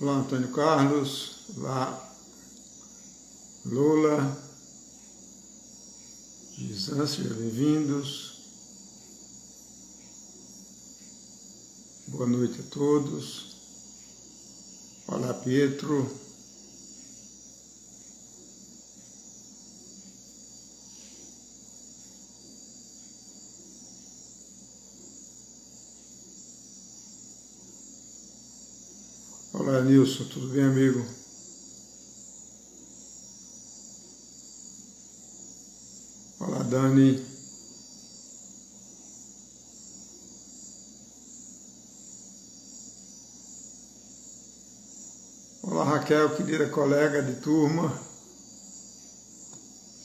Olá, Antônio Carlos. Olá, Lola. Gisan, sejam bem-vindos. Boa noite a todos. Olá, Pietro. Olá, Nilson, tudo bem, amigo? Olá, Dani. Olá, Raquel, querida colega de turma.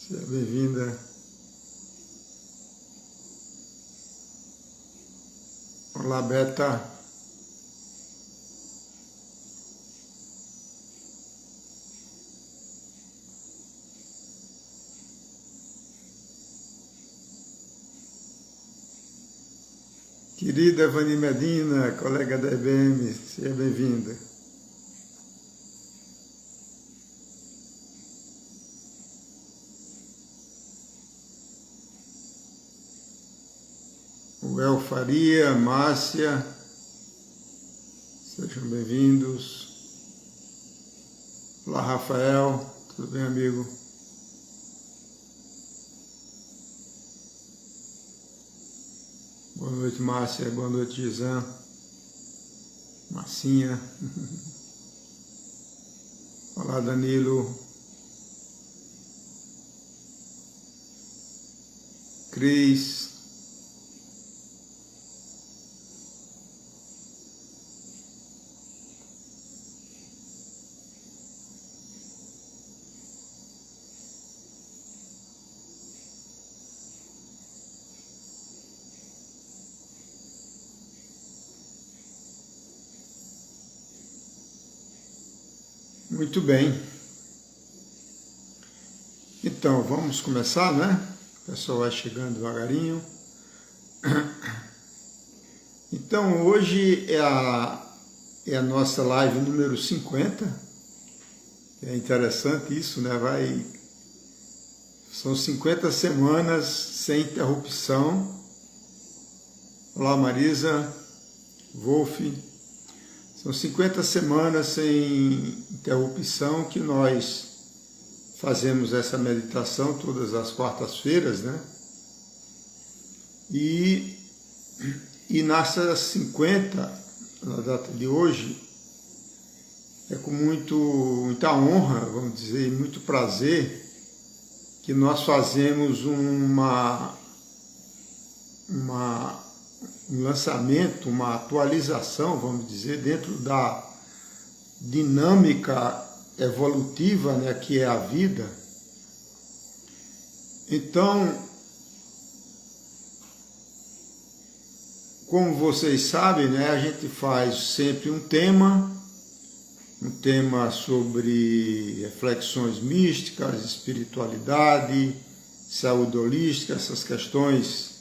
Seja bem-vinda. Olá, Beta. Querida Vani Medina, colega da EBM, seja bem-vinda. O El Faria, Márcia, sejam bem-vindos. Olá, Rafael, tudo bem, amigo? Boa noite, Márcia. Boa noite, Gisan. Marcinha. Olá, Danilo. Cris. Muito bem. Então, vamos começar, né? O pessoal vai chegando devagarinho. Então, hoje é a nossa live número 50. É interessante isso, né? São 50 semanas sem interrupção. Olá, Marisa, Wolf. São 50 semanas sem interrupção que nós fazemos essa meditação todas as quartas-feiras, né? E nessas 50, na data de hoje, é com muita honra, vamos dizer, muito prazer, que nós fazemos um lançamento, uma atualização, vamos dizer, dentro da dinâmica evolutiva, né, que é a vida. Então, como vocês sabem, né, a gente faz sempre um tema sobre reflexões místicas, espiritualidade, saúde holística, essas questões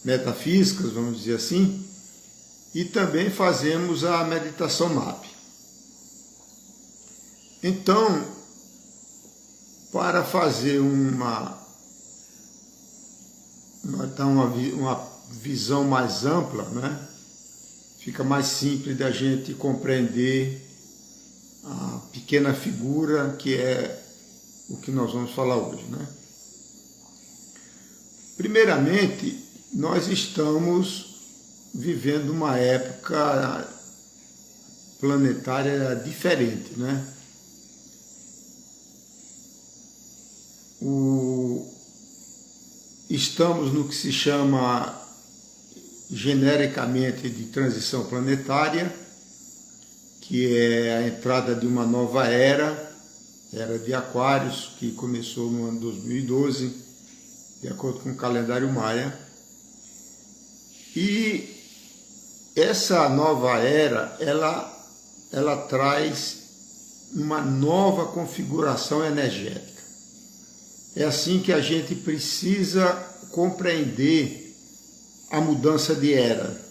metafísicas, vamos dizer assim, e também fazemos a meditação MAP. Então, para fazer uma visão mais ampla, né, fica mais simples da gente compreender a pequena figura que é o que nós vamos falar hoje, né? Primeiramente, nós estamos vivendo uma época planetária diferente, né? Estamos no que se chama genericamente de transição planetária, que é a entrada de uma nova era de Aquários, que começou no ano 2012, de acordo com o calendário maia. E essa nova era, ela traz uma nova configuração energética. É assim que a gente precisa compreender a mudança de era.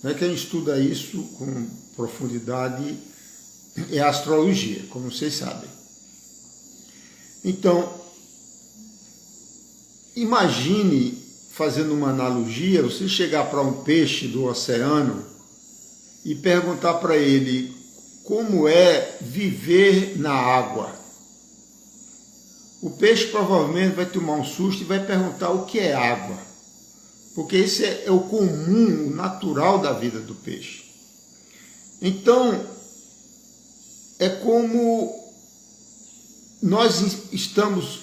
Não é que a gente estuda isso com profundidade é a astrologia, como vocês sabem. Então, imagine, fazendo uma analogia, você chegar para um peixe do oceano e perguntar para ele como é viver na água. O peixe provavelmente vai tomar um susto e vai perguntar o que é água, porque esse é o comum, o natural da vida do peixe. Então, é como nós estamos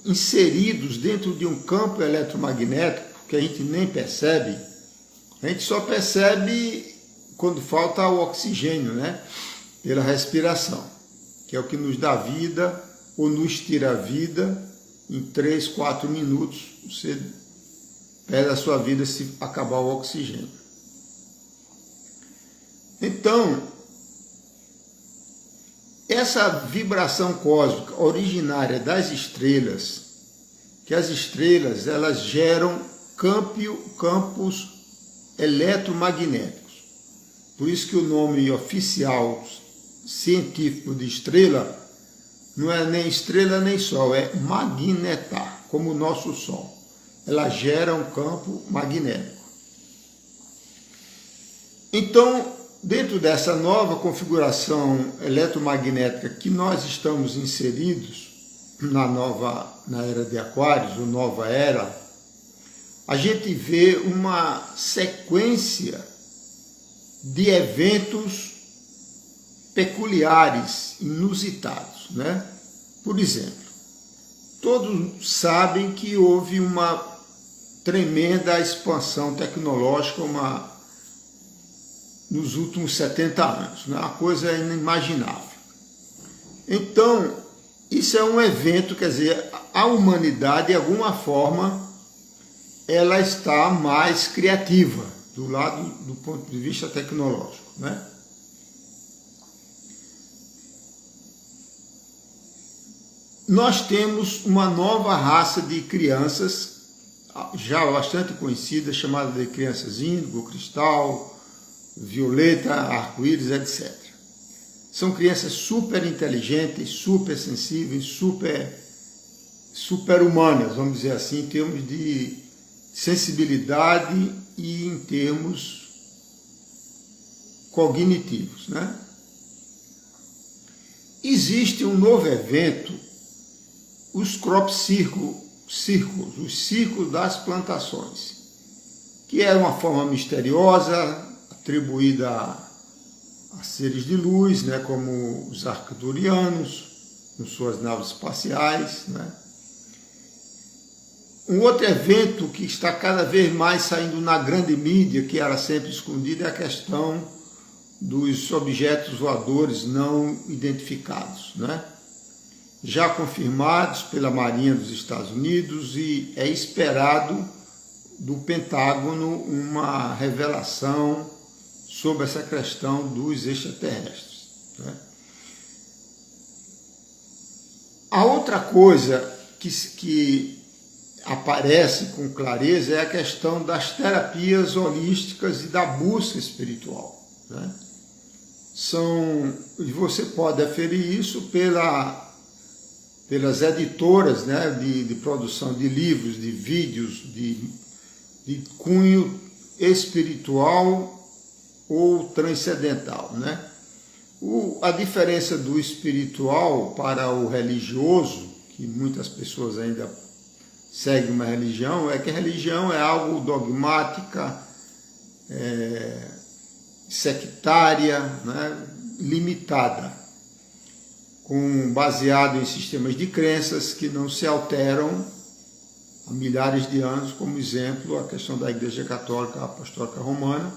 inseridos dentro de um campo eletromagnético que a gente nem percebe. A gente só percebe quando falta o oxigênio, né? Pela respiração, que é o que nos dá vida ou nos tira a vida. Em 3, 4 minutos você perde a sua vida se acabar o oxigênio. Então, essa vibração cósmica originária das estrelas, que as estrelas elas geram campos eletromagnéticos. Por isso que o nome oficial científico de estrela não é nem estrela nem sol, é magnetar, como o nosso Sol. Ela gera um campo magnético. Então, dentro dessa nova configuração eletromagnética que nós estamos inseridos na era de Aquários, ou nova era, a gente vê uma sequência de eventos peculiares, inusitados, né? Por exemplo, todos sabem que houve uma tremenda expansão tecnológica nos últimos 70 anos, né? Uma coisa inimaginável. Então, isso é um evento, quer dizer, a humanidade, de alguma forma, ela está mais criativa, do ponto de vista tecnológico, né? Nós temos uma nova raça de crianças, já bastante conhecida, chamada de crianças índigo, cristal, violeta, arco-íris, etc. São crianças super inteligentes, super sensíveis, super humanas, vamos dizer assim, em termos de sensibilidade e em termos cognitivos, né? Existe um novo evento, os crop circles, os círculos das plantações, que é uma forma misteriosa, atribuída a seres de luz, né, como os arcturianos, com suas naves espaciais, né? Um outro evento que está cada vez mais saindo na grande mídia, que era sempre escondida, é a questão dos objetos voadores não identificados, né? Já confirmados pela Marinha dos Estados Unidos, e é esperado do Pentágono uma revelação sobre essa questão dos extraterrestres, né? A outra coisa que aparece com clareza é a questão das terapias holísticas e da busca espiritual, né? E você pode aferir isso pelas editoras, né, de produção de livros, de vídeos, de cunho espiritual ou transcendental, né? A diferença do espiritual para o religioso, que muitas pessoas ainda seguem uma religião, é que a religião é algo dogmática, sectária, né, limitada, baseado em sistemas de crenças que não se alteram há milhares de anos, como exemplo a questão da Igreja Católica Apostólica Romana,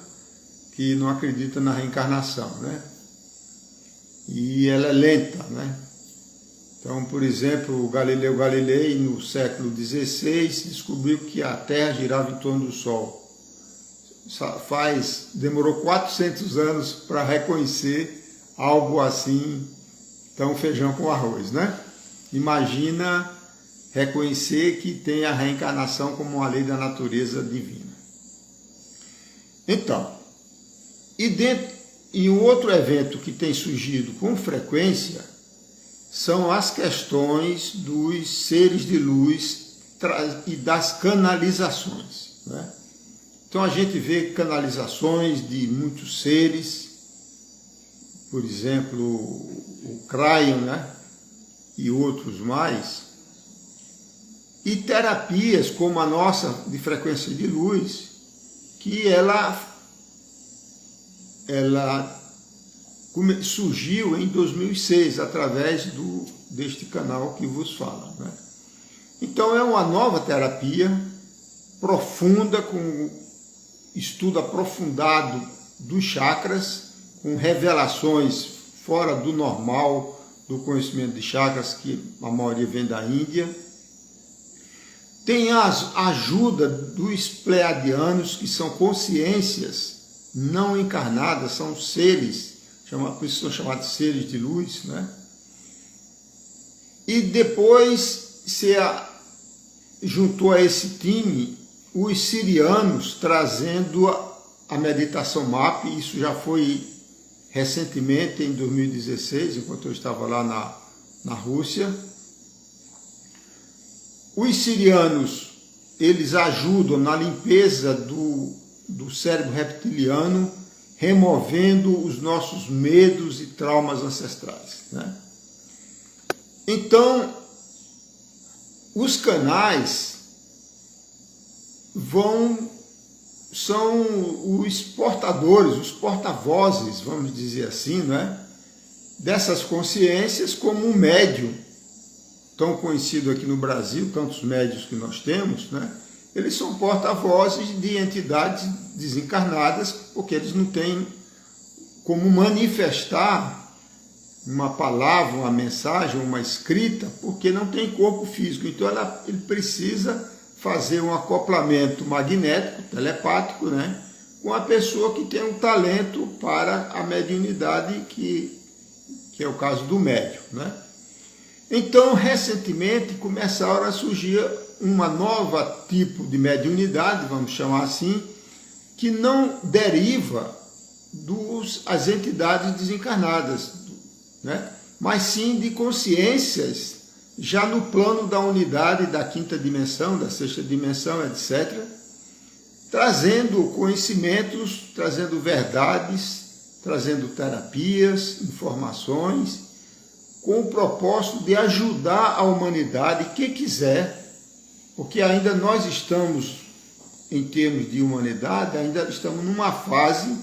que não acredita na reencarnação, né? E ela é lenta, né? Então, por exemplo, o Galileu Galilei, no século XVI, descobriu que a Terra girava em torno do Sol. Demorou 400 anos para reconhecer algo assim, tão feijão com arroz, né? Imagina reconhecer que tem a reencarnação como uma lei da natureza divina. Então, E um outro evento que tem surgido com frequência são as questões dos seres de luz e das canalizações, né? Então a gente vê canalizações de muitos seres, por exemplo, o Cryon, né? E outros mais, e terapias como a nossa de frequência de luz, que ela surgiu em 2006 através deste canal que vos fala, né? Então é uma nova terapia profunda, com estudo aprofundado dos chakras, com revelações fora do normal do conhecimento de chakras, que a maioria vem da Índia. Tem a ajuda dos pleiadianos, que são consciências não encarnadas, são seres, por isso são chamados seres de luz, né? E depois juntou a esse time os sirianos, trazendo a meditação MAP. Isso já foi recentemente, em 2016, enquanto eu estava lá na Rússia. Os sirianos, eles ajudam na limpeza do cérebro reptiliano, removendo os nossos medos e traumas ancestrais, né? Então, os canais são os portadores, os porta-vozes, vamos dizer assim, né, dessas consciências, como um médium, tão conhecido aqui no Brasil, tantos médios que nós temos, né? Eles são porta-vozes de entidades desencarnadas, porque eles não têm como manifestar uma palavra, uma mensagem, uma escrita, porque não tem corpo físico. Então ele precisa fazer um acoplamento magnético, telepático, né, com a pessoa que tem um talento para a mediunidade, que é o caso do médium, né? Então, recentemente, começaram a surgir uma nova tipo de mediunidade, vamos chamar assim, que não deriva das entidades desencarnadas, né? Mas sim de consciências já no plano da unidade da quinta dimensão, da sexta dimensão, etc., trazendo conhecimentos, trazendo verdades, trazendo terapias, informações, com o propósito de ajudar a humanidade que quiser, porque ainda nós estamos, em termos de humanidade, ainda estamos numa fase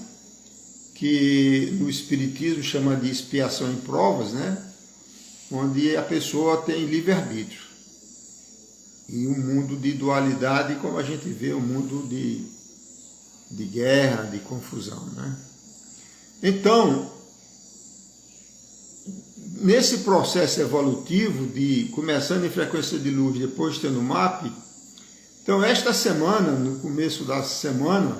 que no Espiritismo chama de expiação em provas, né? Onde a pessoa tem livre-arbítrio. E um mundo de dualidade, como a gente vê, um mundo de guerra, de confusão, né? Então, nesse processo evolutivo de começando em frequência de luz, depois tendo MAP, então esta semana, no começo da semana,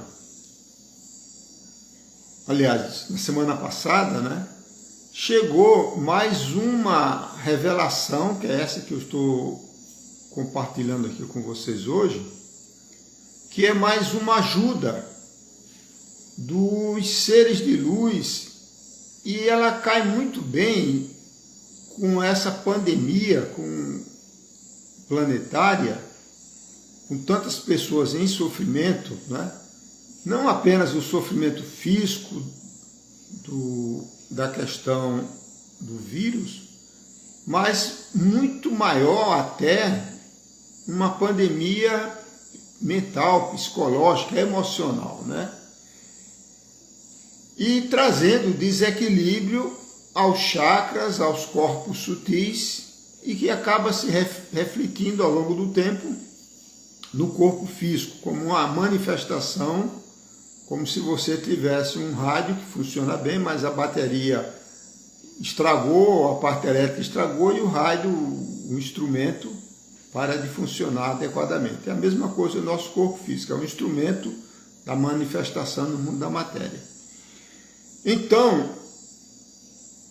aliás, na semana passada, né, chegou mais uma revelação, que é essa que eu estou compartilhando aqui com vocês hoje, que é mais uma ajuda dos seres de luz, e ela cai muito bem com essa pandemia planetária, com tantas pessoas em sofrimento, né? Não apenas o sofrimento físico da questão do vírus, mas muito maior até uma pandemia mental, psicológica, emocional, né? E trazendo desequilíbrio aos chakras, aos corpos sutis, e que acaba se refletindo ao longo do tempo no corpo físico, como uma manifestação, como se você tivesse um rádio que funciona bem, mas a bateria estragou, a parte elétrica estragou, e o rádio, o instrumento, para de funcionar adequadamente. É a mesma coisa no nosso corpo físico, é um instrumento da manifestação no mundo da matéria. Então,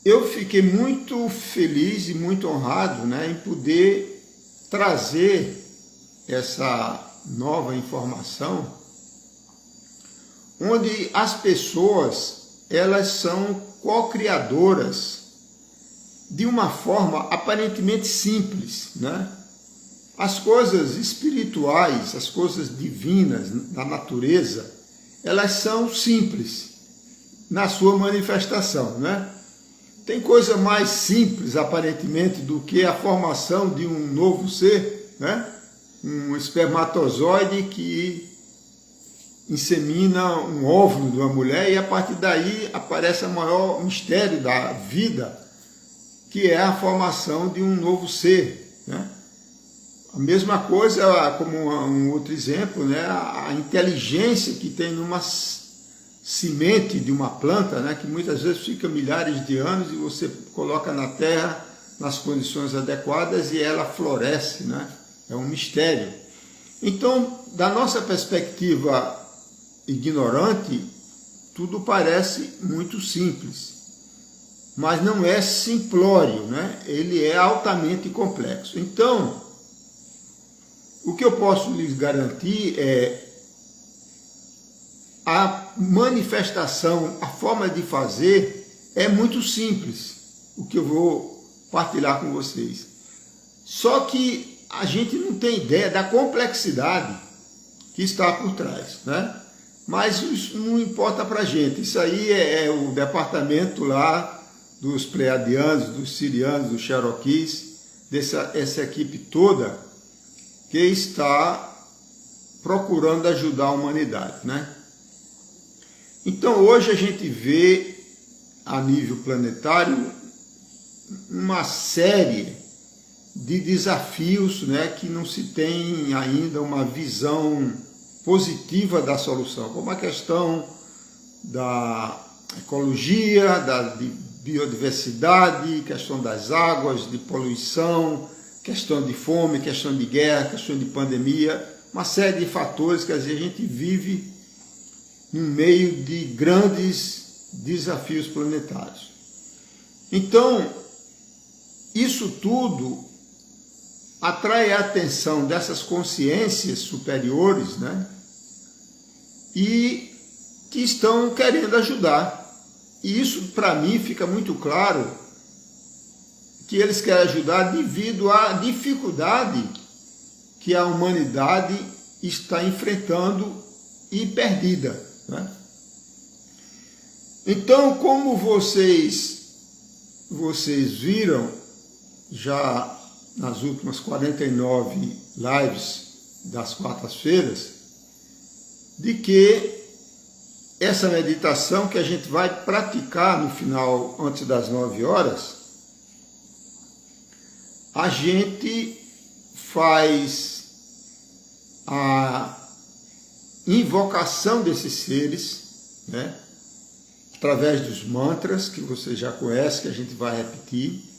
eu fiquei muito feliz e muito honrado, né, em poder trazer essa nova informação, onde as pessoas elas são co-criadoras de uma forma aparentemente simples, né? As coisas espirituais, as coisas divinas da natureza, elas são simples na sua manifestação, né? Tem coisa mais simples, aparentemente, do que a formação de um novo ser, né? Um espermatozoide que insemina um óvulo de uma mulher e a partir daí aparece o maior mistério da vida, que é a formação de um novo ser, né? A mesma coisa, como um outro exemplo, né? A inteligência que tem numa semente de uma planta, né? Que muitas vezes fica milhares de anos e você coloca na terra nas condições adequadas e ela floresce, né? É um mistério. Então, da nossa perspectiva ignorante, tudo parece muito simples, mas não é simplório, né? Ele é altamente complexo. Então, o que eu posso lhes garantir é a manifestação, a forma de fazer é muito simples, o que eu vou partilhar com vocês. Só que a gente não tem ideia da complexidade que está por trás, né? Mas isso não importa para a gente, isso aí é o departamento lá dos Pleiadianos, dos Sirianos, dos Cherokees, essa equipe toda que está procurando ajudar a humanidade, né? Então hoje a gente vê a nível planetário uma série de desafios, né, que não se tem ainda uma visão positiva da solução, como a questão da ecologia, da biodiversidade, questão das águas, de poluição, questão de fome, questão de guerra, questão de pandemia, uma série de fatores que a gente vive no meio de grandes desafios planetários. Então, isso tudo atrai a atenção dessas consciências superiores, né? E que estão querendo ajudar. E isso, para mim, fica muito claro que eles querem ajudar devido à dificuldade que a humanidade está enfrentando e perdida, né? Então, como vocês viram já nas últimas 49 lives das quartas-feiras, de que essa meditação que a gente vai praticar no final, antes das 9 horas, a gente faz a invocação desses seres, né? Através dos mantras que você já conhece, que a gente vai repetir.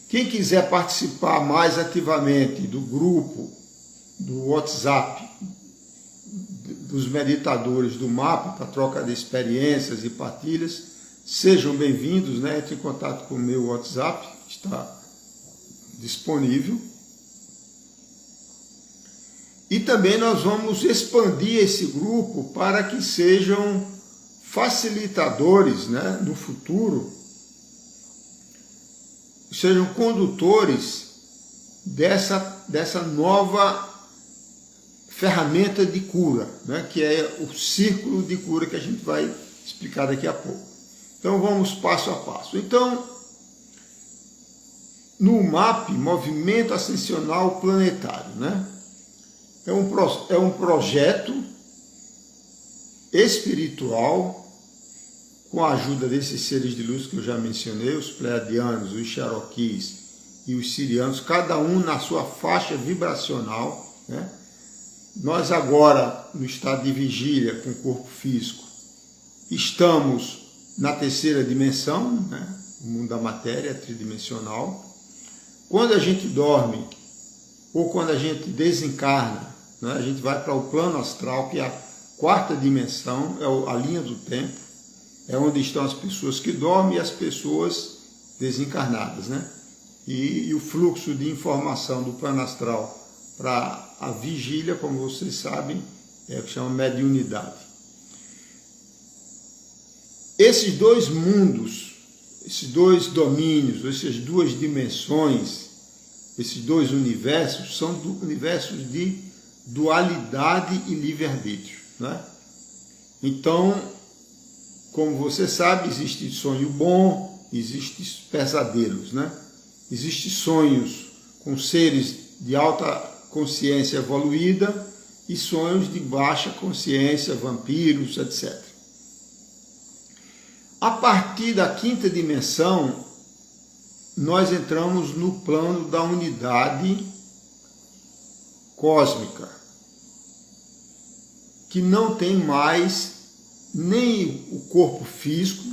Quem quiser participar mais ativamente do grupo, do WhatsApp, dos meditadores do mapa, para troca de experiências e partilhas, sejam bem-vindos, né? Entre em contato com o meu WhatsApp, está disponível. E também nós vamos expandir esse grupo para que sejam facilitadores, né, no futuro, sejam condutores dessa nova ferramenta de cura, né, que é o círculo de cura que a gente vai explicar daqui a pouco. Então vamos passo a passo. Então, no MAP, Movimento Ascensional Planetário, né, é um projeto espiritual com a ajuda desses seres de luz que eu já mencionei, os Pleiadianos, os Cherokees e os Sirianos, cada um na sua faixa vibracional, né? Nós agora, no estado de vigília com o corpo físico, estamos na terceira dimensão, né? O mundo da matéria tridimensional. Quando a gente dorme ou quando a gente desencarna, né? A gente vai para o plano astral, que é a quarta dimensão, é a linha do tempo, é onde estão as pessoas que dormem e as pessoas desencarnadas, né? E o fluxo de informação do plano astral para a vigília, como vocês sabem, é o que chama mediunidade. esses dois mundos, esses dois domínios, essas duas dimensões, esses dois universos, são universos de dualidade e livre-arbítrio, né? Então, como você sabe, existe sonho bom, existem pesadelos, né? Existem sonhos com seres de alta consciência evoluída e sonhos de baixa consciência, vampiros, etc. A partir da quinta dimensão, nós entramos no plano da unidade cósmica, que não tem mais nem o corpo físico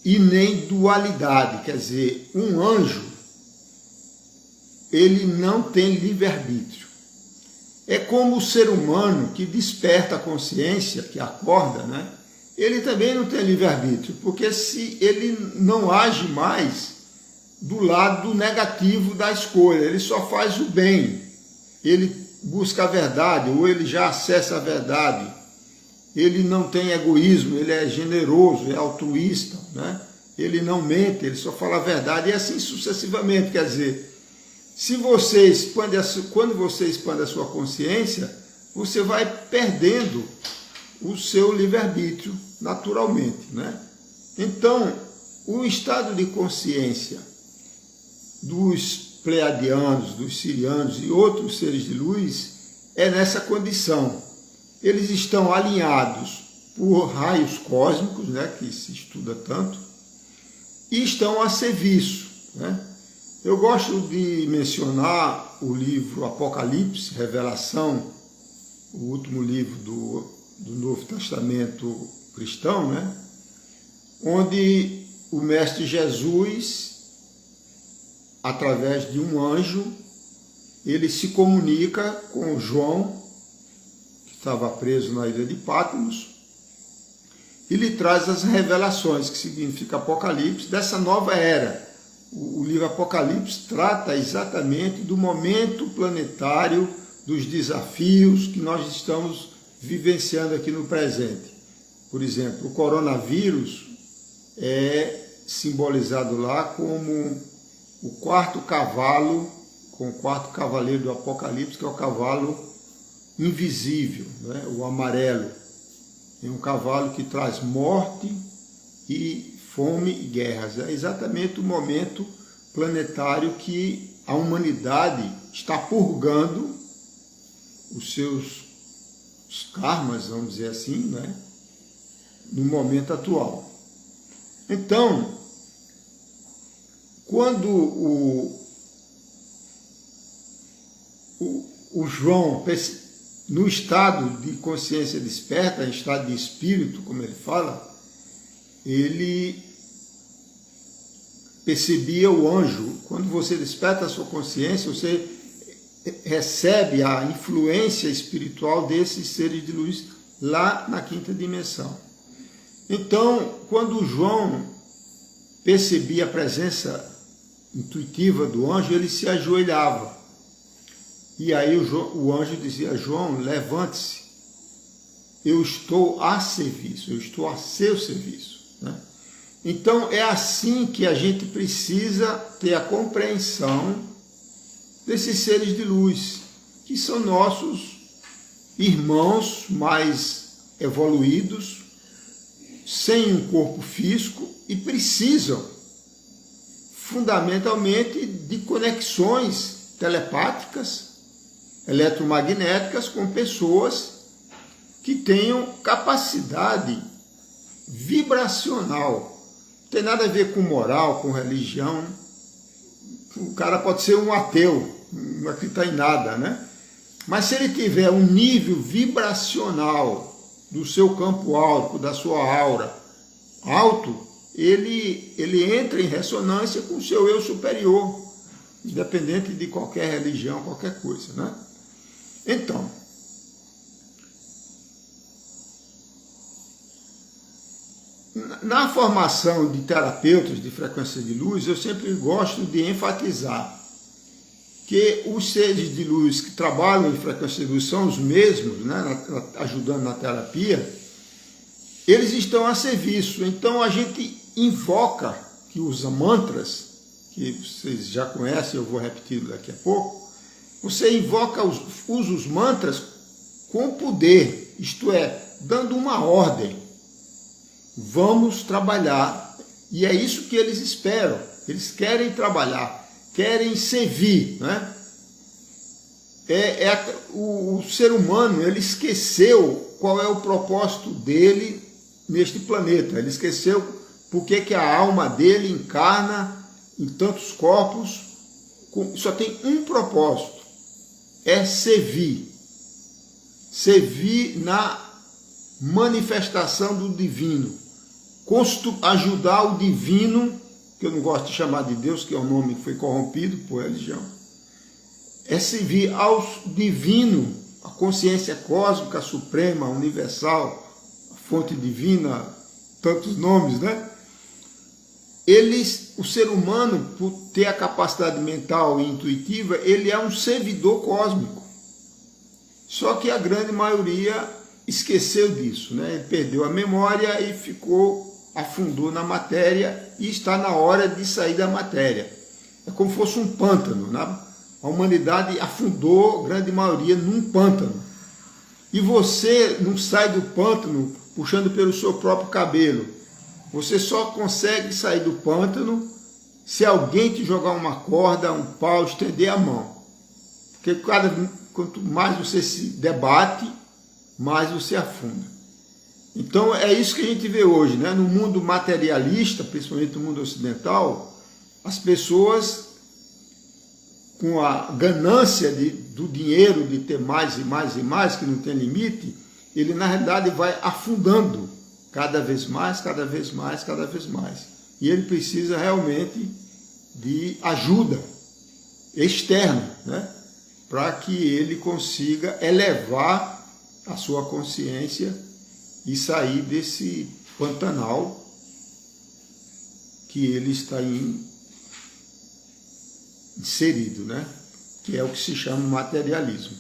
e nem dualidade, quer dizer, um anjo, ele não tem livre-arbítrio. É como o ser humano que desperta a consciência, que acorda, né? Ele também não tem livre-arbítrio, porque se ele não age mais do lado negativo da escolha, ele só faz o bem, ele busca a verdade, ou ele já acessa a verdade, ele não tem egoísmo, ele é generoso, é altruísta, né? Ele não mente, ele só fala a verdade, e assim sucessivamente. Quer dizer, se você expande quando você expande a sua consciência, você vai perdendo o seu livre-arbítrio naturalmente, né? Então, o estado de consciência dos pleiadianos, dos sirianos e outros seres de luz é nessa condição. Eles estão alinhados por raios cósmicos, né, que se estuda tanto, e estão a serviço, né? Eu gosto de mencionar o livro Apocalipse, Revelação, o último livro do Novo Testamento cristão, né? Onde o Mestre Jesus, através de um anjo, ele se comunica com João, que estava preso na ilha de Patmos, e lhe traz as revelações, que significa Apocalipse, dessa nova era. O livro Apocalipse trata exatamente do momento planetário, dos desafios que nós estamos vivenciando aqui no presente. Por exemplo, o coronavírus é simbolizado lá como o quarto cavalo, com o quarto cavaleiro do Apocalipse, que é o cavalo invisível, né? O amarelo. É um cavalo que traz morte e fome e guerras. É exatamente o momento planetário que a humanidade está purgando os seus karmas, vamos dizer assim, né? No momento atual. Então, quando o João, no estado de consciência desperta, em estado de espírito, como ele fala, ele percebia o anjo. Quando você desperta a sua consciência, você recebe a influência espiritual desses seres de luz lá na quinta dimensão. Então, quando João percebia a presença intuitiva do anjo, ele se ajoelhava. E aí o anjo dizia: João, levante-se, eu estou a serviço, eu estou a seu serviço, né? Então é assim que a gente precisa ter a compreensão desses seres de luz, que são nossos irmãos mais evoluídos, sem um corpo físico, e precisam fundamentalmente de conexões telepáticas, eletromagnéticas, com pessoas que tenham capacidade vibracional. Não tem nada a ver com moral, com religião. O cara pode ser um ateu, não acredita em nada, né? Mas se ele tiver um nível vibracional do seu campo áurico, da sua aura alto, ele entra em ressonância com o seu eu superior, independente de qualquer religião, qualquer coisa, né? Então, na formação de terapeutas de frequência de luz, eu sempre gosto de enfatizar que os seres de luz que trabalham em frequência de luz são os mesmos, né, ajudando na terapia, eles estão a serviço. Então a gente invoca, que usa mantras, que vocês já conhecem, eu vou repetir daqui a pouco. Você invoca, usa os mantras com poder, isto é, dando uma ordem. Vamos trabalhar. E é isso que eles esperam. Eles querem trabalhar, querem servir, né? O ser humano, ele esqueceu qual é o propósito dele neste planeta. Ele esqueceu porque que a alma dele encarna em tantos corpos. Só tem um propósito, é servir. Servir na manifestação do divino. Ajudar o divino, que eu não gosto de chamar de Deus, que é um nome que foi corrompido por religião. É servir ao divino, a consciência cósmica suprema, universal, a fonte divina, tantos nomes, né? O ser humano, por ter a capacidade mental e intuitiva, ele é um servidor cósmico. Só que a grande maioria esqueceu disso, né? Ele perdeu a memória e afundou na matéria, e está na hora de sair da matéria. É como se fosse um pântano, né? A humanidade afundou, a grande maioria, num pântano. E você não sai do pântano puxando pelo seu próprio cabelo. Você só consegue sair do pântano se alguém te jogar uma corda, um pau, estender a mão. Porque quanto mais você se debate, mais você afunda. Então é isso que a gente vê hoje, né? No mundo materialista, principalmente no mundo ocidental, as pessoas, com a ganância do dinheiro, de ter mais e mais e mais, que não tem limite, ele na realidade vai afundando cada vez mais, cada vez mais, cada vez mais. E ele precisa realmente de ajuda externa, né? Para que ele consiga elevar a sua consciência e sair desse pantanal que ele está inserido, né? Que é o que se chama materialismo.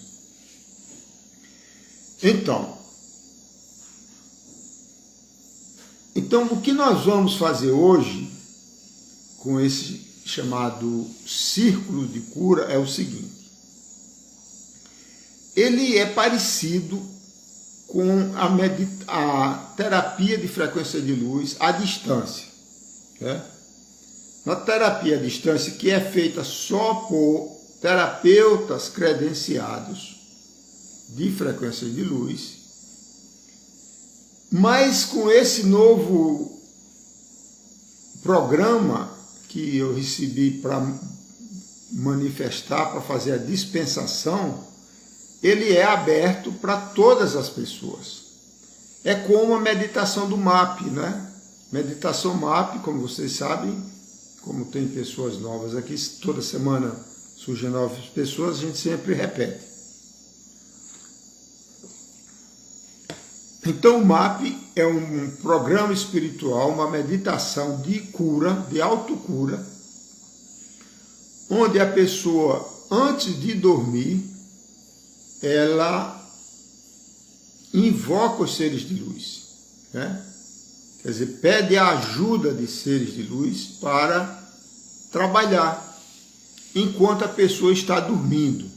Então, o que nós vamos fazer hoje com esse chamado círculo de cura é o seguinte. Ele é parecido com a terapia de frequência de luz à distância, né? Na terapia à distância, que é feita só por terapeutas credenciados de frequência de luz, mas com esse novo programa que eu recebi para manifestar, para fazer a dispensação, ele é aberto para todas as pessoas. É como a meditação do MAP, né? Meditação MAP, como vocês sabem, como tem pessoas novas aqui, toda semana surgem novas pessoas, a gente sempre repete. Então o MAP é um programa espiritual, uma meditação de cura, de autocura, onde a pessoa, antes de dormir, ela invoca os seres de luz, né? Quer dizer, pede a ajuda de seres de luz para trabalhar, enquanto a pessoa está dormindo.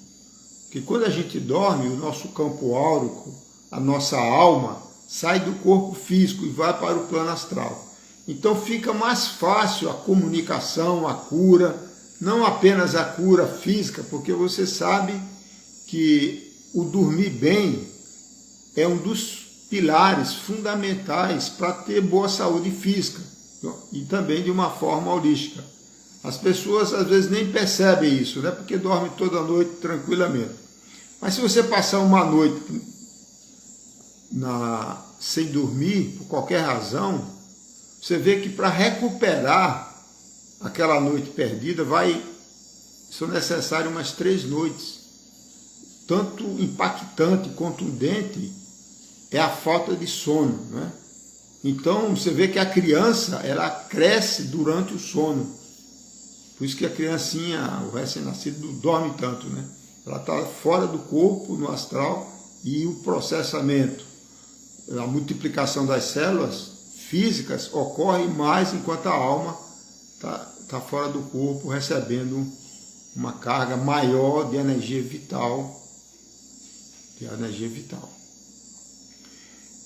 Porque quando a gente dorme, o nosso campo áurico, a nossa alma, sai do corpo físico e vai para o plano astral. Então fica mais fácil a comunicação, a cura, não apenas a cura física, porque você sabe que o dormir bem é um dos pilares fundamentais para ter boa saúde física e também de uma forma holística. As pessoas às vezes nem percebem isso, né? Porque dormem toda noite tranquilamente. Mas se você passar uma noite sem dormir, por qualquer razão, você vê que para recuperar aquela noite perdida são necessárias umas 3 noites. Tanto impactante, contundente, é a falta de sono, né? Então, você vê que a criança, ela cresce durante o sono. Por isso que a criancinha, o recém-nascido, dorme tanto, né? Ela está fora do corpo, no astral, e o processamento, a multiplicação das células físicas ocorre mais enquanto a alma está fora do corpo, recebendo uma carga maior de energia vital.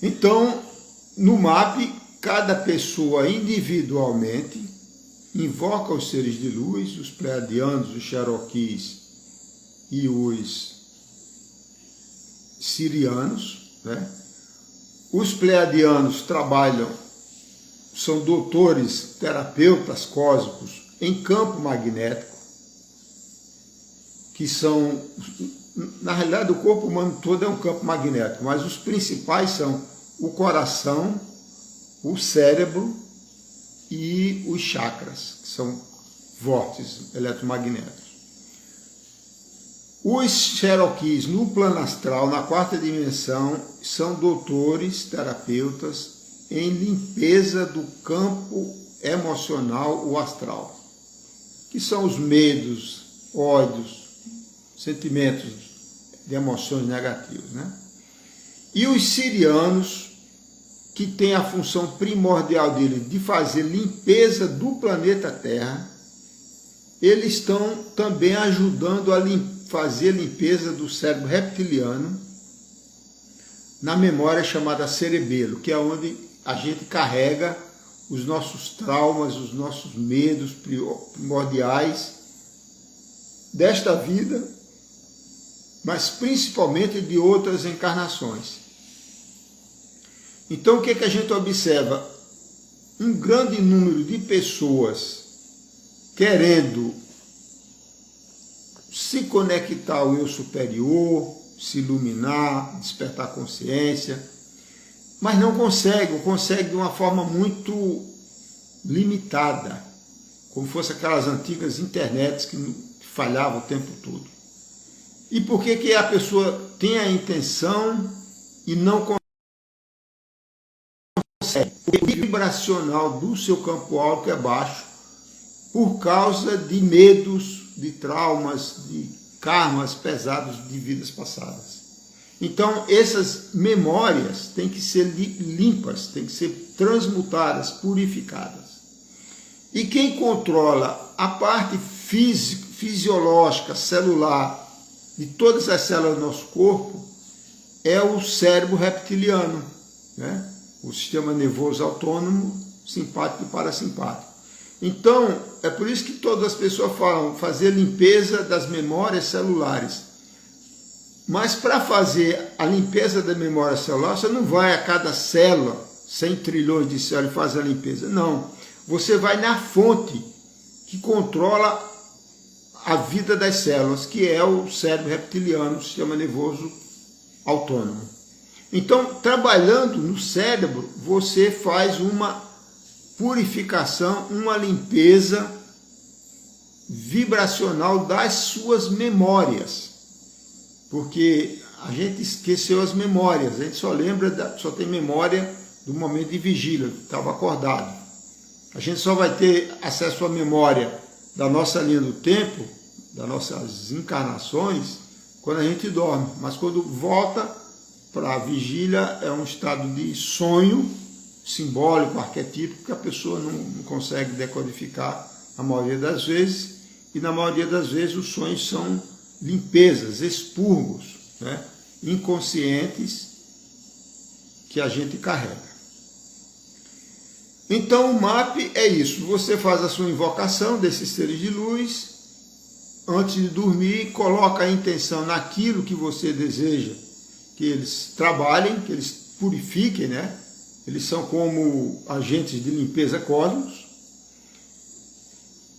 Então, no MAP, cada pessoa individualmente invoca os seres de luz, os pleiadianos, os cherokees e os sirianos, né? Os pleiadianos trabalham, são doutores, terapeutas cósmicos em campo magnético, que são, na realidade, o corpo humano todo é um campo magnético, mas os principais são o coração, o cérebro e os chakras, que são vórtices eletromagnéticos. Os cherokees no plano astral, na quarta dimensão, são doutores, terapeutas em limpeza do campo emocional, o astral, que são os medos, ódios, sentimentos de emoções negativas, né? E os sirianos, que têm a função primordial deles de fazer limpeza do planeta Terra, eles estão também ajudando a fazer limpeza do cérebro reptiliano na memória chamada cerebelo, que é onde a gente carrega os nossos traumas, os nossos medos primordiais desta vida, mas principalmente de outras encarnações. Então, o que a gente observa? Um grande número de pessoas querendo se conectar ao eu superior, se iluminar, despertar consciência, mas não consegue de uma forma muito limitada, como fosse aquelas antigas internets que falhavam o tempo todo. E por que a pessoa tem a intenção e não consegue? O vibracional do seu campo áurico é baixo por causa de medos, de traumas, de karmas pesados de vidas passadas. Então, essas memórias têm que ser limpas, têm que ser transmutadas, purificadas. E quem controla a parte fisiológica, celular, de todas as células do nosso corpo, é o cérebro reptiliano, né? O sistema nervoso autônomo, simpático e parasimpático. Então, é por isso que todas as pessoas falam fazer limpeza das memórias celulares. Mas para fazer a limpeza da memória celular, você não vai a cada célula, 100 trilhões de células, e faz a limpeza. Não. Você vai na fonte que controla a vida das células, que é o cérebro reptiliano, o sistema nervoso autônomo. Então, trabalhando no cérebro, você faz uma purificação, uma limpeza vibracional das suas memórias. Porque a gente esqueceu as memórias, a gente só tem memória do momento de vigília, que estava acordado. A gente só vai ter acesso à memória da nossa linha do tempo, das nossas encarnações, quando a gente dorme. Mas quando volta para a vigília, é um estado de sonho simbólico, arquetípico, que a pessoa não consegue decodificar a maioria das vezes, e na maioria das vezes os sonhos são limpezas, expurgos, né, inconscientes que a gente carrega. Então o MAP é isso, você faz a sua invocação desses seres de luz, antes de dormir, coloca a intenção naquilo que você deseja que eles trabalhem, que eles purifiquem, né? Eles são como agentes de limpeza cósmicos,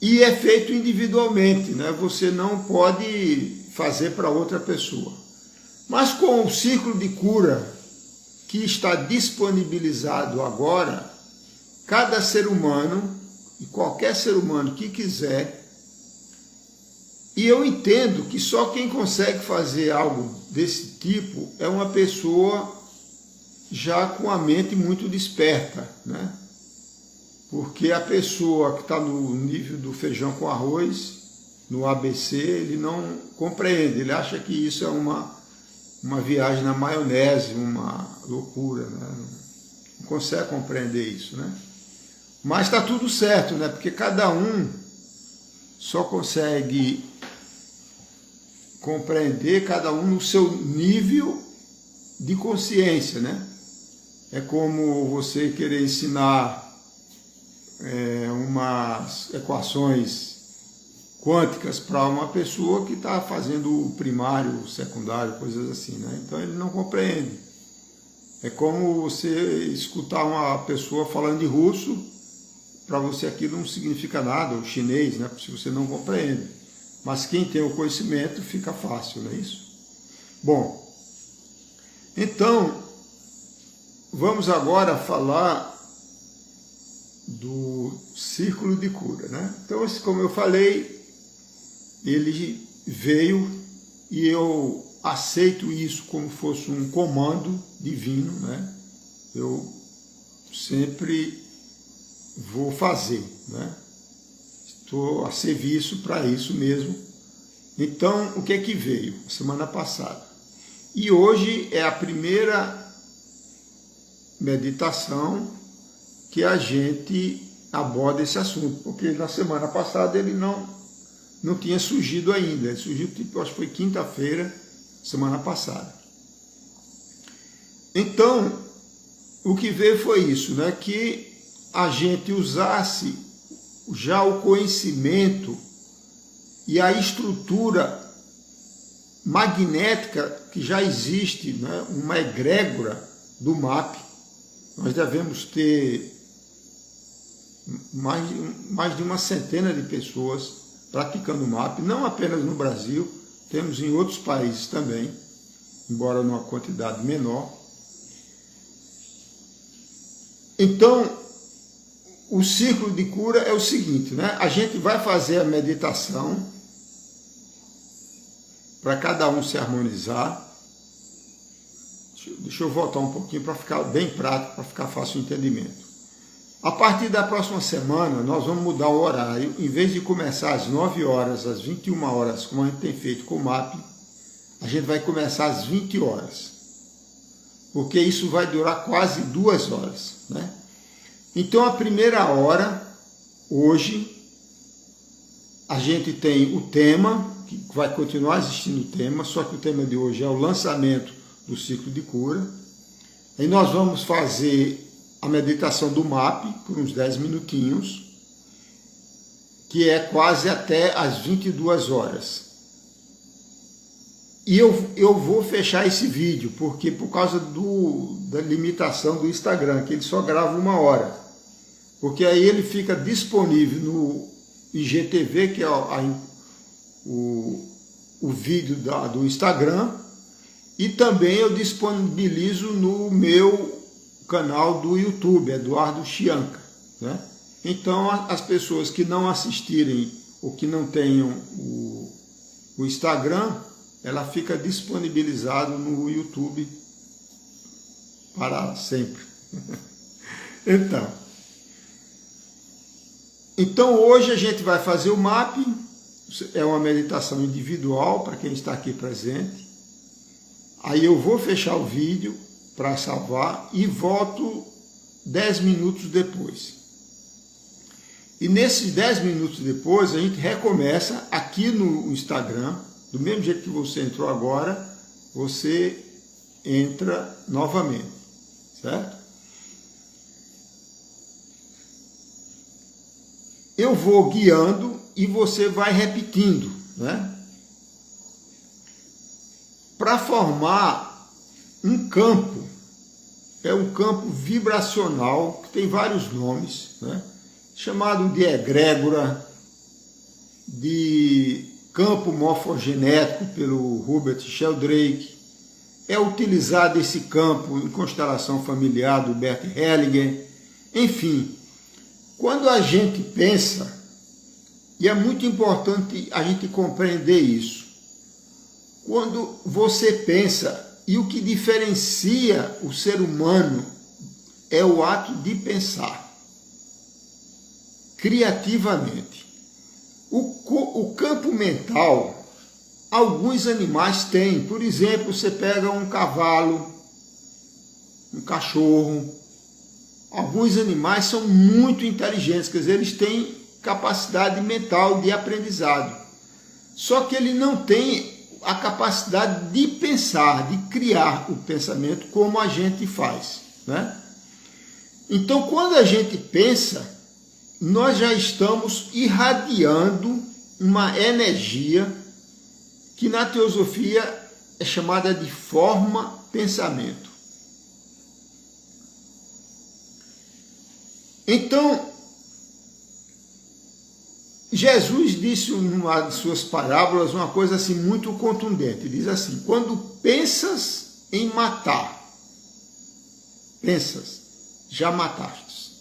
e é feito individualmente, né? Você não pode fazer para outra pessoa. Mas com o círculo de cura que está disponibilizado agora, cada ser humano, e qualquer ser humano que quiser, e eu entendo que só quem consegue fazer algo desse tipo é uma pessoa já com a mente muito desperta, né? Porque a pessoa que está no nível do feijão com arroz, no ABC, ele não compreende, ele acha que isso é uma uma viagem na maionese, uma loucura, né? Não consegue compreender isso, né? Mas está tudo certo, né? Porque cada um só consegue compreender, cada um no seu nível de consciência, né? É como você querer ensinar umas equações quânticas para uma pessoa que está fazendo o primário, o secundário, coisas assim, né? Então ele não compreende. É como você escutar uma pessoa falando de russo, para você aquilo não significa nada, ou chinês, né? Se você não compreende. Mas quem tem o conhecimento fica fácil, não é isso? Bom, então vamos agora falar do círculo de cura, né? Então, como eu falei, ele veio e eu aceito isso como fosse um comando divino, né? Eu sempre vou fazer, né? Estou a serviço para isso mesmo. Então, o que é que veio? Semana passada. E hoje é a primeira meditação que a gente aborda esse assunto, porque na semana passada ele não tinha surgido ainda, ele surgiu, tipo, acho que foi quinta-feira, semana passada. Então, o que veio foi isso, né? Que a gente usasse já o conhecimento e a estrutura magnética que já existe, né? Uma egrégora do MAP. Nós devemos ter mais de uma centena de pessoas praticando MAP, não apenas no Brasil, temos em outros países também, embora numa quantidade menor. Então, o círculo de cura é o seguinte, né? A gente vai fazer a meditação para cada um se harmonizar. Deixa eu voltar um pouquinho para ficar bem prático, para ficar fácil o entendimento. A partir da próxima semana, nós vamos mudar o horário. Em vez de começar às 9 horas, às 21 horas, como a gente tem feito com o MAP, a gente vai começar às 20 horas. Porque isso vai durar quase 2 horas, né? Então, a primeira hora, hoje, a gente tem o tema, que vai continuar existindo o tema, só que o tema de hoje é o lançamento do ciclo de cura. Aí nós vamos fazer a meditação do MAP por uns 10 minutinhos, que é quase até às 22 horas. E eu vou fechar esse vídeo, porque por causa da limitação do Instagram, que ele só grava 1 hora. Porque aí ele fica disponível no IGTV, que é o vídeo do Instagram, e também eu disponibilizo no meu canal do YouTube, Eduardo Chianca, né? Então, as pessoas que não assistirem ou que não tenham o Instagram, ela fica disponibilizada no YouTube para sempre. Então, hoje a gente vai fazer o MAP, é uma meditação individual para quem está aqui presente. Aí eu vou fechar o vídeo para salvar e volto 10 minutos depois. E nesses 10 minutos depois, a gente recomeça aqui no Instagram, do mesmo jeito que você entrou agora, você entra novamente, certo? Eu vou guiando e você vai repetindo, né? Para formar um campo, é um campo vibracional, que tem vários nomes, né? Chamado de egrégora, de campo morfogenético pelo Robert Sheldrake. É utilizado esse campo em constelação familiar do Bert Hellinger. Enfim, quando a gente pensa, e é muito importante a gente compreender isso, quando você pensa, e o que diferencia o ser humano é o ato de pensar criativamente. O campo mental alguns animais têm. Por exemplo, você pega um cavalo, um cachorro. Alguns animais são muito inteligentes, quer dizer, eles têm capacidade mental de aprendizado. Só que ele não tem a capacidade de pensar, de criar o pensamento como a gente faz, né? Então, quando a gente pensa, nós já estamos irradiando uma energia que na teosofia é chamada de forma-pensamento. Então, Jesus disse numa de suas parábolas uma coisa assim muito contundente. Ele diz assim: quando pensas em matar, pensas, já mataste.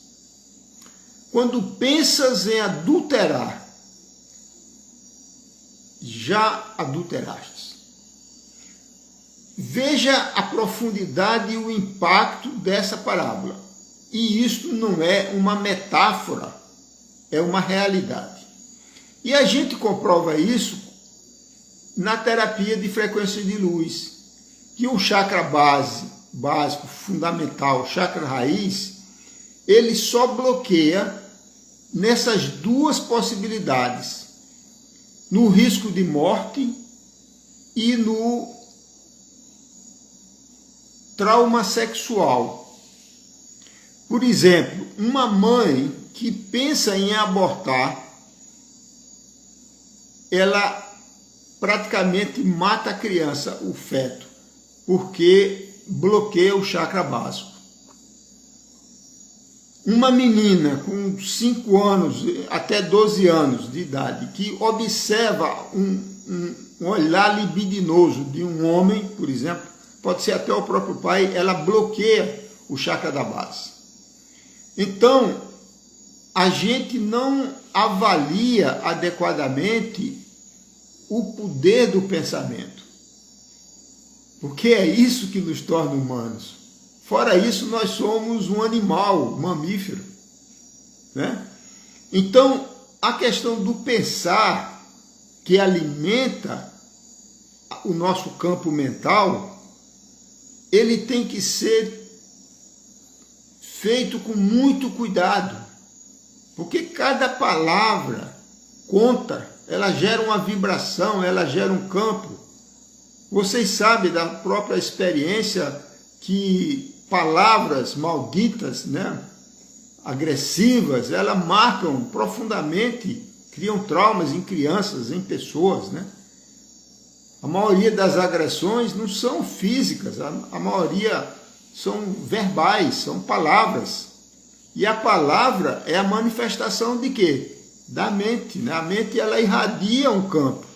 Quando pensas em adulterar, já adulteraste. Veja a profundidade e o impacto dessa parábola. E isto não é uma metáfora, é uma realidade. E a gente comprova isso na terapia de frequência de luz, que o chakra básico, fundamental, o chakra raiz, ele só bloqueia nessas duas possibilidades, no risco de morte e no trauma sexual. Por exemplo, uma mãe que pensa em abortar, ela praticamente mata a criança, o feto, porque bloqueia o chakra básico. Uma menina com 5 anos até 12 anos de idade que observa um olhar libidinoso de um homem, por exemplo, pode ser até o próprio pai, ela bloqueia o chakra da base. Então, a gente não avalia adequadamente o poder do pensamento, porque é isso que nos torna humanos. Fora isso, nós somos um animal mamífero, né? Então, a questão do pensar, que alimenta o nosso campo mental, ele tem que ser feito com muito cuidado, porque cada palavra conta, ela gera uma vibração, ela gera um campo. Vocês sabem da própria experiência que palavras malditas, né, agressivas, elas marcam profundamente, criam traumas em crianças, em pessoas, né? A maioria das agressões não são físicas, a maioria são verbais, são palavras. E a palavra é a manifestação de quê? Da mente, né? A mente, ela irradia um campo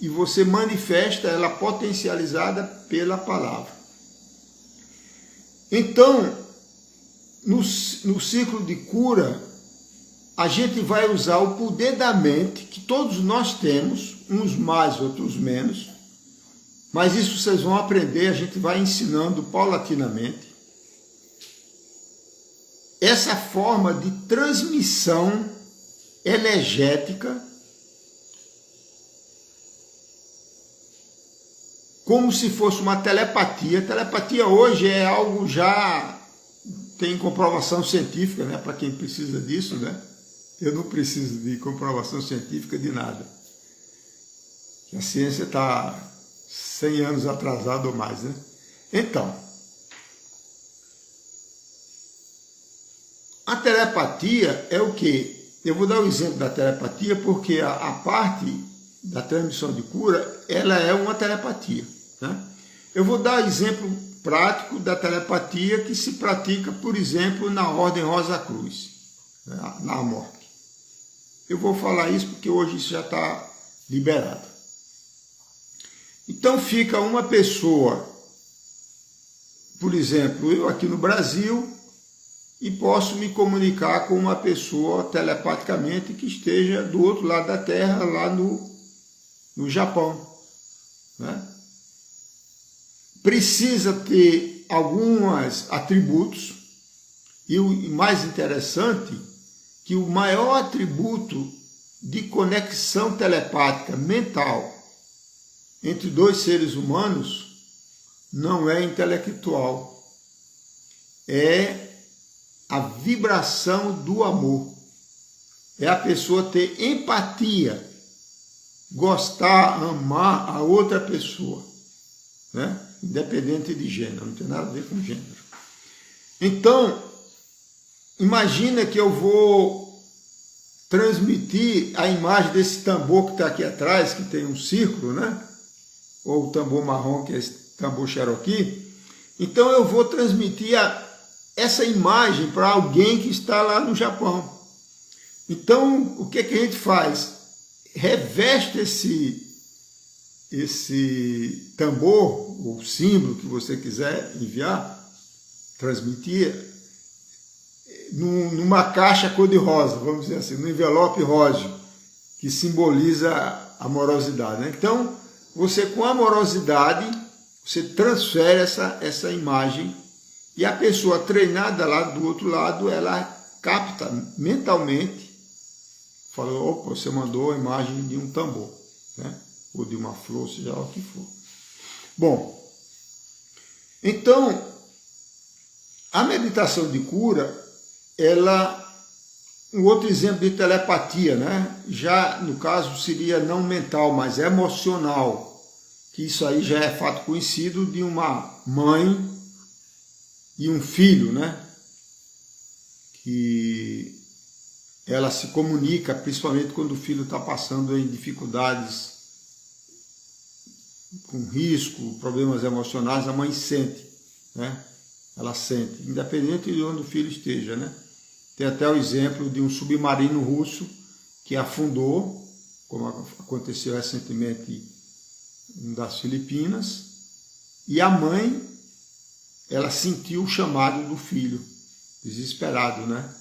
e você manifesta ela potencializada pela palavra. Então, no ciclo de cura, a gente vai usar o poder da mente, que todos nós temos, uns mais, outros menos, mas isso vocês vão aprender, a gente vai ensinando paulatinamente. Essa forma de transmissão energética, como se fosse uma telepatia. Telepatia hoje é algo já tem comprovação científica, né? Para quem precisa disso, né? Eu não preciso de comprovação científica de nada. A ciência está 100 anos atrasada ou mais, né? Então, a telepatia é o quê? Eu vou dar o exemplo da telepatia porque a parte da transmissão de cura, ela é uma telepatia, né? Eu vou dar exemplo prático da telepatia que se pratica, por exemplo, na Ordem Rosa Cruz, né, na morte. Eu vou falar isso porque hoje isso já está liberado. Então fica uma pessoa, por exemplo, eu aqui no Brasil, e posso me comunicar com uma pessoa telepaticamente que esteja do outro lado da Terra, lá no Japão, né? Precisa ter alguns atributos, e o mais interessante, que o maior atributo de conexão telepática mental entre dois seres humanos não é intelectual, é a vibração do amor. É a pessoa ter empatia, gostar, amar a outra pessoa, né? Independente de gênero, não tem nada a ver com gênero. Então, imagina que eu vou transmitir a imagem desse tambor que está aqui atrás, que tem um círculo, né? Ou o tambor marrom, que é esse tambor Cherokee. Então eu vou transmitir essa imagem para alguém que está lá no Japão. Então, o que a gente faz? Reveste esse tambor, ou símbolo que você quiser enviar, transmitir, numa caixa cor-de-rosa, vamos dizer assim, no envelope rosa, que simboliza a amorosidade, né? Então, você com amorosidade, você transfere essa imagem e a pessoa treinada lá do outro lado, ela capta mentalmente, falou, opa, você mandou a imagem de um tambor, né? Ou de uma flor, seja lá o que for. Bom, então, a meditação de cura, um outro exemplo de telepatia, né? Já no caso seria não mental, mas emocional, que isso aí já é fato conhecido de uma mãe e um filho, né? Que ela se comunica, principalmente quando o filho está passando em dificuldades, com risco, problemas emocionais, a mãe sente, né? Ela sente, independente de onde o filho esteja, né? Tem até o exemplo de um submarino russo que afundou, como aconteceu recentemente das Filipinas, e a mãe, ela sentiu o chamado do filho, desesperado, né?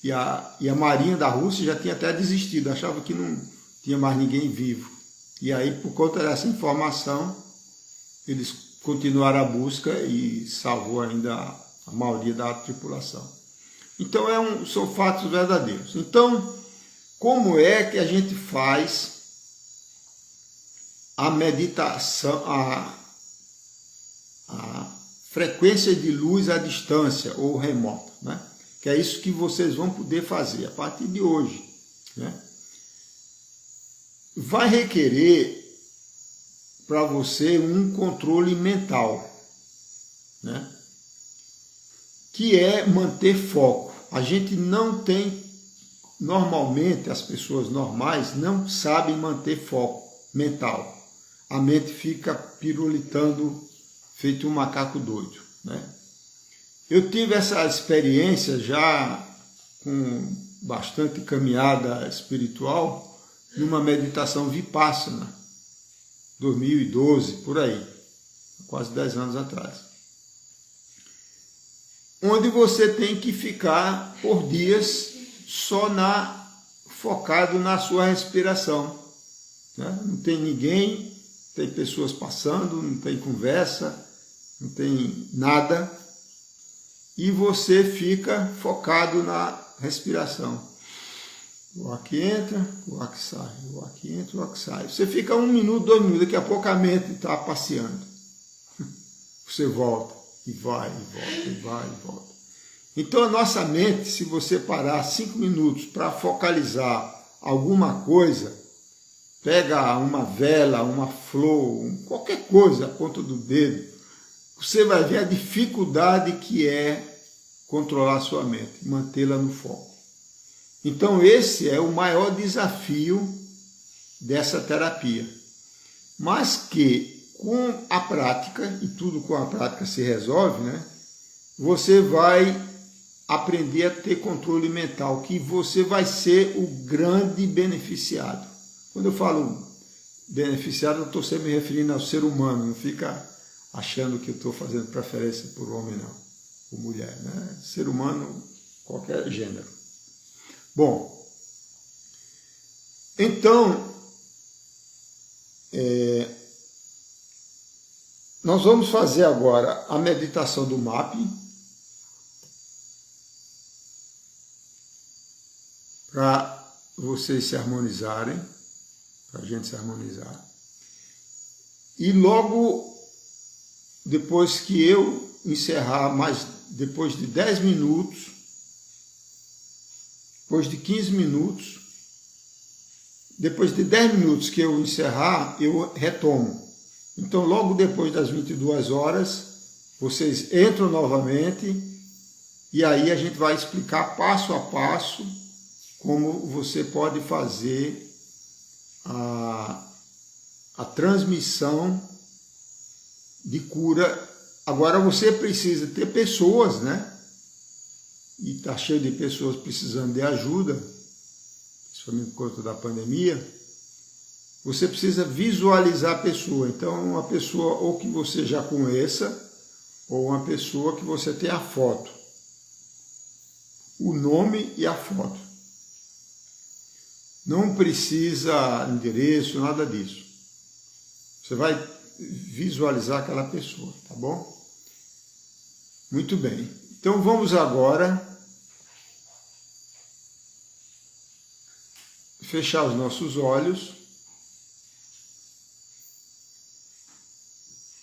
E a marinha da Rússia já tinha até desistido, achava que não tinha mais ninguém vivo. E aí, por conta dessa informação, eles continuaram a busca e salvou ainda a maioria da tripulação. Então, são fatos verdadeiros. Então, como é que a gente faz a meditação, a frequência de luz à distância ou remota, né? Que é isso que vocês vão poder fazer a partir de hoje, né? Vai requerer para você um controle mental, né? Que é manter foco. A gente não tem, normalmente as pessoas normais não sabem manter foco mental. A mente fica pirulitando feito um macaco doido, né? Eu tive essa experiência já com bastante caminhada espiritual numa meditação Vipassana, 2012, por aí, quase 10 anos atrás. Onde você tem que ficar por dias só focado na sua respiração, né? Não tem ninguém, tem pessoas passando, não tem conversa, não tem nada, e você fica focado na respiração. O ar que entra, o ar que sai, o ar que entra, o ar que sai. Você fica 1 minuto, 2 minutos, daqui a pouco a mente está passeando. Você volta, e vai, e volta, e vai, e volta. Então a nossa mente, se você parar 5 minutos para focalizar alguma coisa, pega uma vela, uma flor, qualquer coisa, a ponta do dedo, você vai ver a dificuldade que é controlar a sua mente, mantê-la no foco. Então esse é o maior desafio dessa terapia. Mas que com a prática, e tudo com a prática se resolve, né? Você vai aprender a ter controle mental, que você vai ser o grande beneficiado. Quando eu falo beneficiado, eu estou sempre me referindo ao ser humano, não fica achando que eu estou fazendo preferência por homem, não, por mulher, né? Ser humano, qualquer gênero. Bom, então, nós vamos fazer agora a meditação do MAP, para vocês se harmonizarem, para a gente se harmonizar. E logo depois que eu encerrar, depois de 10 minutos, depois de 15 minutos, depois de 10 minutos que eu encerrar, eu retomo. Então, logo depois das 22 horas, vocês entram novamente e aí a gente vai explicar passo a passo como você pode fazer a transmissão de cura. Agora você precisa ter pessoas, né? E está cheio de pessoas precisando de ajuda, principalmente por conta da pandemia. Você precisa visualizar a pessoa. Então, uma pessoa ou que você já conheça, ou uma pessoa que você tem a foto. O nome e a foto. Não precisa endereço, nada disso. Você vai visualizar aquela pessoa, tá bom? Muito bem. Então vamos agora fechar os nossos olhos,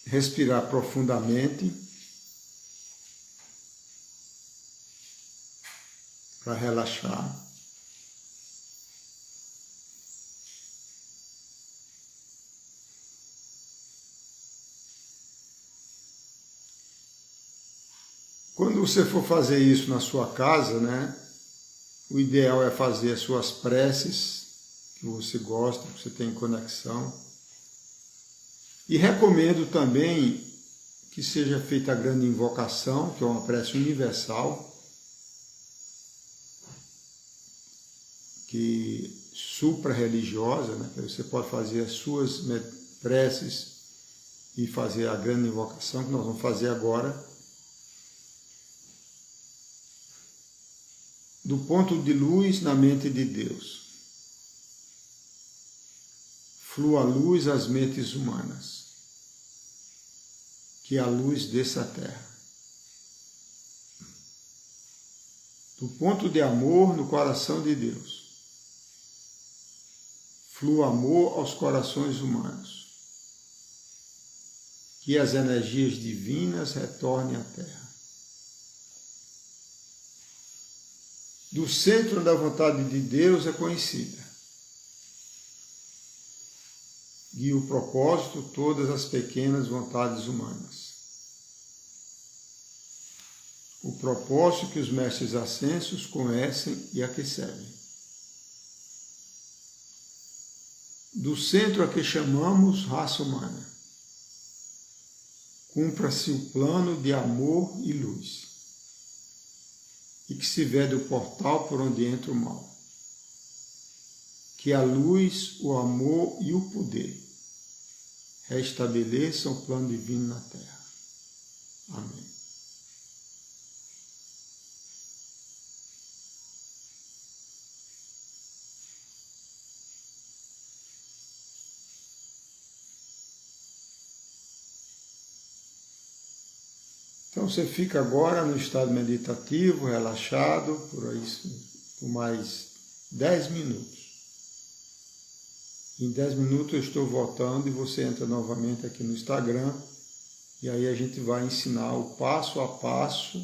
respirar profundamente para relaxar. Quando você for fazer isso na sua casa, né, o ideal é fazer as suas preces, que você gosta, que você tem conexão. E recomendo também que seja feita a grande invocação, que é uma prece universal, que supra-religiosa, né, que você pode fazer as suas preces e fazer a grande invocação, que nós vamos fazer agora. Do ponto de luz na mente de Deus. Flua a luz às mentes humanas. Que a luz desça à terra. Do ponto de amor no coração de Deus. Flua amor aos corações humanos. Que as energias divinas retornem à terra. Do centro da vontade de Deus é conhecida. Guia o propósito todas as pequenas vontades humanas. O propósito que os mestres ascensos conhecem e a que servem. Do centro a que chamamos raça humana. Cumpra-se o plano de amor e luz. E que se vede o portal por onde entra o mal. Que a luz, o amor e o poder restabeleçam o plano divino na Terra. Amém. Então você fica agora no estado meditativo, relaxado, por mais 10 minutos. Em 10 minutos eu estou voltando e você entra novamente aqui no Instagram e aí a gente vai ensinar o passo a passo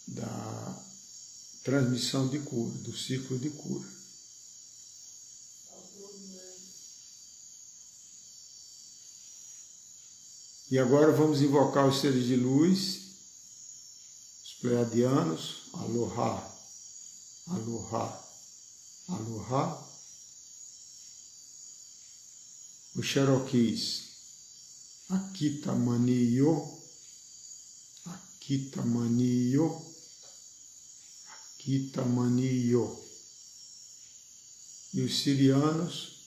da transmissão de cura, do ciclo de cura. E agora vamos invocar os seres de luz, os pleiadianos, Aloha, Aloha, Aloha. Os Cherokees, Akita Maniyo, Akita Maniyo, Akita Maniyo. E os sirianos,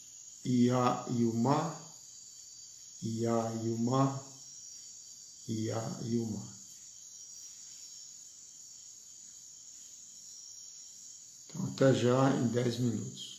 Ia Yuma, Ia Yuma, Ia Yuma. Então, até já em 10 minutos.